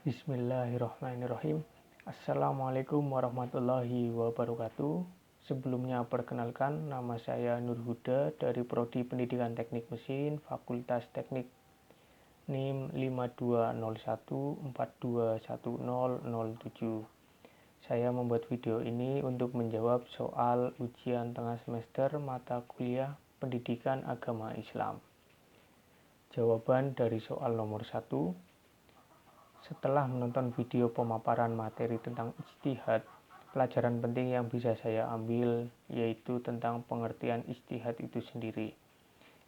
Bismillahirrahmanirrahim. Assalamualaikum warahmatullahi wabarakatuh. Sebelumnya perkenalkan, nama saya Nur Huda dari Prodi Pendidikan Teknik Mesin, Fakultas Teknik NIM 5201421007. Saya membuat video ini untuk menjawab soal ujian tengah semester mata kuliah Pendidikan Agama Islam. Jawaban dari soal nomor 1. Setelah menonton video pemaparan materi tentang ijtihad, pelajaran penting yang bisa saya ambil yaitu tentang pengertian ijtihad itu sendiri.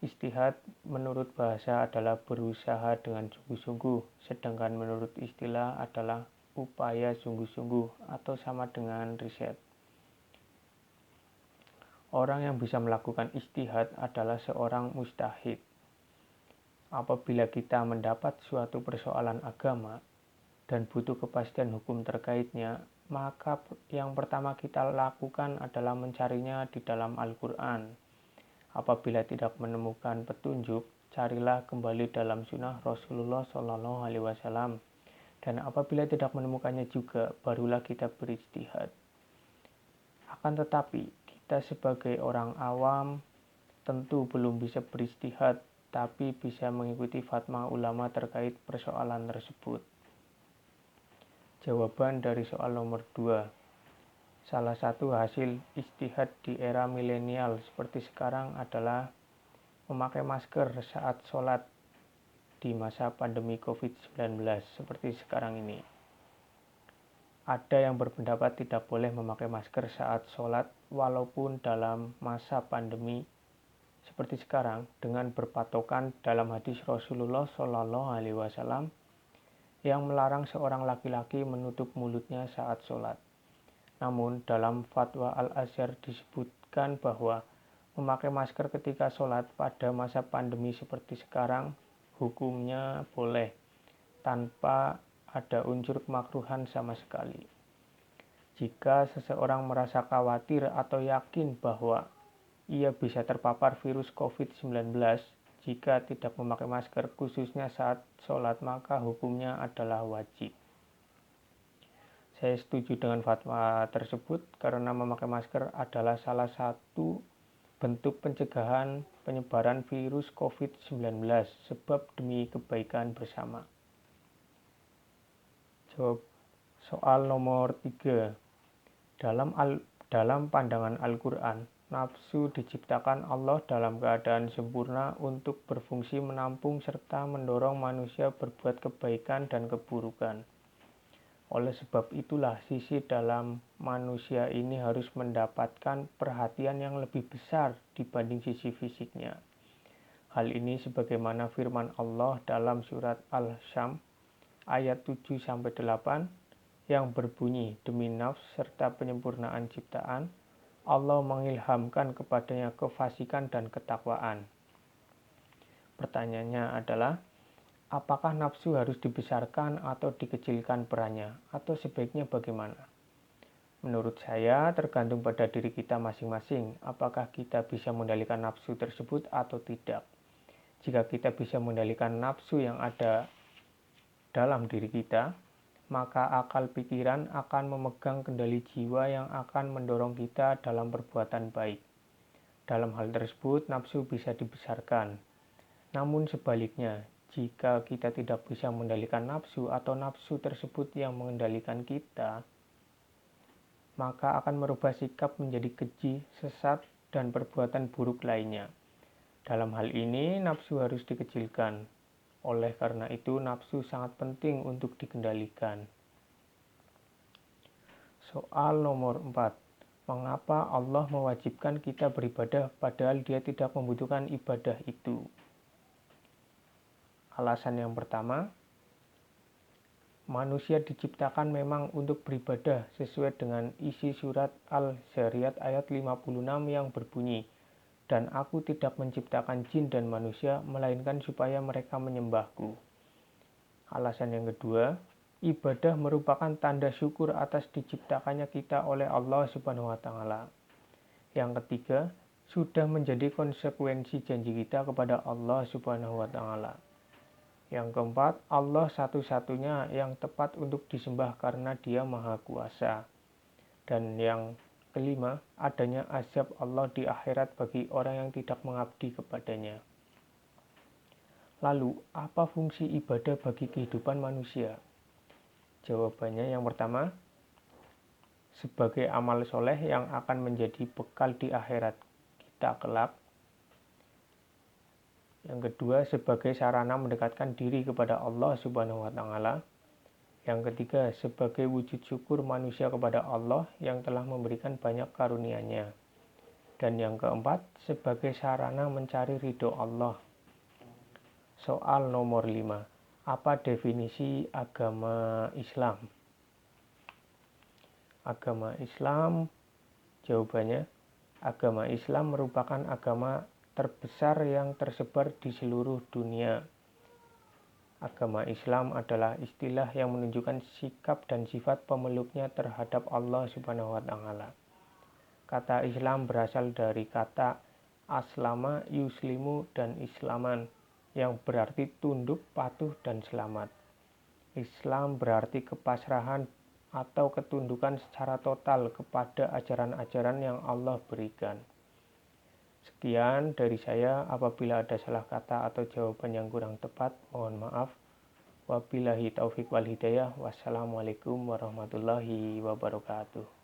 Ijtihad menurut bahasa adalah berusaha dengan sungguh-sungguh, sedangkan menurut istilah adalah upaya sungguh-sungguh atau sama dengan riset. Orang yang bisa melakukan ijtihad adalah seorang mujtahid. Apabila kita mendapat suatu persoalan agama dan butuh kepastian hukum terkaitnya, maka yang pertama kita lakukan adalah mencarinya di dalam Al-Quran. Apabila tidak menemukan petunjuk, carilah kembali dalam sunnah Rasulullah SAW. Dan apabila tidak menemukannya juga, barulah kita berijtihad. Akan tetapi, kita sebagai orang awam tentu belum bisa berijtihad, tapi bisa mengikuti fatwa ulama terkait persoalan tersebut. Jawaban dari soal nomor 2. Salah satu hasil ijtihad di era milenial seperti sekarang adalah memakai masker saat sholat di masa pandemi COVID-19 seperti sekarang ini. Ada yang berpendapat tidak boleh memakai masker saat sholat walaupun dalam masa pandemi seperti sekarang dengan berpatokan dalam hadis Rasulullah SAW yang melarang seorang laki-laki menutup mulutnya saat sholat. Namun dalam fatwa Al-Azhar disebutkan bahwa memakai masker ketika sholat pada masa pandemi seperti sekarang hukumnya boleh tanpa ada unsur kemakruhan sama sekali. Jika seseorang merasa khawatir atau yakin bahwa ia bisa terpapar virus COVID-19 jika tidak memakai masker khususnya saat sholat, maka hukumnya adalah wajib. Saya setuju dengan fatwa tersebut karena memakai masker adalah salah satu bentuk pencegahan penyebaran virus COVID-19 sebab demi kebaikan bersama. Jawab soal nomor 3. Dalam pandangan Al-Quran, nafsu diciptakan Allah dalam keadaan sempurna untuk berfungsi menampung serta mendorong manusia berbuat kebaikan dan keburukan. Oleh sebab itulah sisi dalam manusia ini harus mendapatkan perhatian yang lebih besar dibanding sisi fisiknya. Hal ini sebagaimana firman Allah dalam surat Al-Syam ayat 7-8 yang berbunyi, demi nafs serta penyempurnaan ciptaan, Allah mengilhamkan kepadanya kefasikan dan ketakwaan. Pertanyaannya adalah, apakah nafsu harus dibesarkan atau dikecilkan perannya, atau sebaiknya bagaimana? Menurut saya, tergantung pada diri kita masing-masing, apakah kita bisa mengendalikan nafsu tersebut atau tidak. Jika kita bisa mengendalikan nafsu yang ada dalam diri kita, maka akal pikiran akan memegang kendali jiwa yang akan mendorong kita dalam perbuatan baik. Dalam hal tersebut, nafsu bisa dibesarkan. Namun sebaliknya, jika kita tidak bisa mengendalikan nafsu atau nafsu tersebut yang mengendalikan kita, maka akan merubah sikap menjadi keji, sesat, dan perbuatan buruk lainnya. Dalam hal ini, nafsu harus dikecilkan. Oleh karena itu, nafsu sangat penting untuk dikendalikan. Soal nomor 4. Mengapa Allah mewajibkan kita beribadah padahal Dia tidak membutuhkan ibadah itu? Alasan yang pertama, manusia diciptakan memang untuk beribadah sesuai dengan isi surat Al-Zariyat ayat 56 yang berbunyi, dan aku tidak menciptakan jin dan manusia, melainkan supaya mereka menyembahku. Alasan yang kedua, ibadah merupakan tanda syukur atas diciptakannya kita oleh Allah Subhanahu wa Ta'ala. Yang ketiga, sudah menjadi konsekuensi janji kita kepada Allah Subhanahu wa Ta'ala. Yang keempat, Allah satu-satunya yang tepat untuk disembah karena Dia Maha Kuasa. Dan yang kelima, adanya azab Allah di akhirat bagi orang yang tidak mengabdi kepadanya. Lalu, apa fungsi ibadah bagi kehidupan manusia? Jawabannya yang pertama, sebagai amal soleh yang akan menjadi bekal di akhirat kita kelak. Yang kedua, sebagai sarana mendekatkan diri kepada Allah Subhanahu wa Ta'ala. Yang ketiga, sebagai wujud syukur manusia kepada Allah yang telah memberikan banyak karunia-Nya. Dan yang keempat, sebagai sarana mencari ridho Allah. Soal nomor 5. Apa definisi agama Islam? Agama Islam, jawabannya, agama Islam merupakan agama terbesar yang tersebar di seluruh dunia. Agama Islam adalah istilah yang menunjukkan sikap dan sifat pemeluknya terhadap Allah Subhanahu wa Ta'ala. Kata Islam berasal dari kata aslama, yuslimu, dan islaman, yang berarti tunduk, patuh, dan selamat. Islam berarti kepasrahan atau ketundukan secara total kepada ajaran-ajaran yang Allah berikan. Sekian dari saya. Apabila ada salah kata atau jawaban yang kurang tepat, mohon maaf. Wabillahi taufik wal hidayah. Wassalamualaikum warahmatullahi wabarakatuh.